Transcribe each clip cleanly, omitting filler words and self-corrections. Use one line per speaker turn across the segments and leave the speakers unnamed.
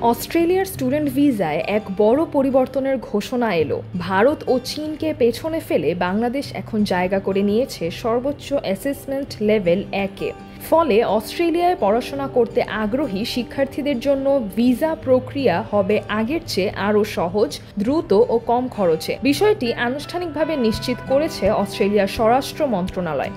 অস্ট্রেলিয়ার স্টুডেন্ট ভিসায় এক বড় পরিবর্তনের ঘোষণা এলো। ভারত ও চীনকে পেছনে ফেলে বাংলাদেশ এখন জায়গা করে নিয়েছে সর্বোচ্চ অ্যাসেসমেন্ট লেভেল 1-এ। ফলে অস্ট্রেলিয়ায় পড়াশোনা করতে আগ্রহী শিক্ষার্থীদের জন্য ভিসা প্রক্রিয়া হবে আগের চেয়ে আরও সহজ, দ্রুত ও কম খরচে। বিষয়টি আনুষ্ঠানিকভাবে নিশ্চিত করেছে অস্ট্রেলিয়ার স্বরাষ্ট্র মন্ত্রণালয়।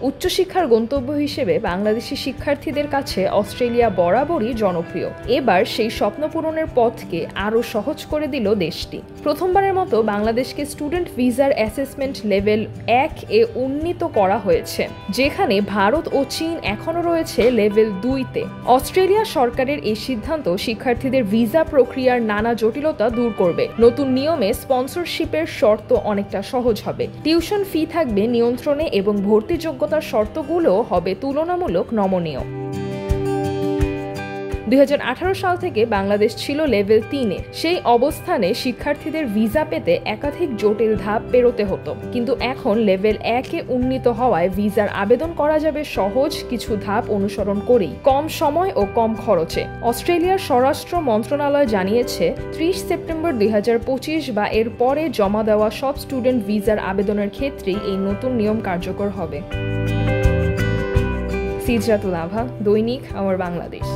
উচ্চশিক্ষার গন্তব্য হিসেবে বাংলাদেশি শিক্ষার্থীদের কাছে অস্ট্রেলিয়া বরাবরই জনপ্রিয়। এবার সেই স্বপ্ন পূরণের পথকে আরও সহজ করে দিল দেশটি। প্রথমবারের মতো বাংলাদেশকে স্টুডেন্ট ভিসার অ্যাসেসমেন্ট লেভেল 1-এ উন্নীত করা হয়েছে, যেখানে ভারত ও চীন এখনও রয়েছে লেভেল 2-তে। অস্ট্রেলিয়া সরকারের এই সিদ্ধান্ত শিক্ষার্থীদের ভিসা প্রক্রিয়ার নানা জটিলতা দূর করবে। নতুন নিয়মে স্পন্সরশিপের শর্ত অনেকটা সহজ হবে, টিউশন ফি থাকবে নিয়ন্ত্রণে এবং ভর্তিযোগ্যতা শর্তগুলো হবে তুলনামূলক নমনীয়। 2018 সাল থেকে বাংলাদেশ ছিল লেভেল 3-এ। সেই অবস্থানে শিক্ষার্থীদের ভিসা পেতে একাধিক জটিল ধাপ পেরোতে হতো, কিন্তু এখন লেভেল 1-এ উন্নীত হওয়ায় ভিসার আবেদন করা যাবে সহজ কিছু ধাপ অনুসরণ করেই, কম সময় ও কম খরচে। অস্ট্রেলিয়ার স্বরাষ্ট্র মন্ত্রণালয় জানিয়েছে 30 সেপ্টেম্বর 2025 বা এর পরে জমা দেওয়া সব স্টুডেন্ট ভিসার আবেদনের ক্ষেত্রেই এই নতুন নিয়ম কার্যকর হবে। সিজরাতুল আভা, দৈনিক আমার বাংলাদেশ।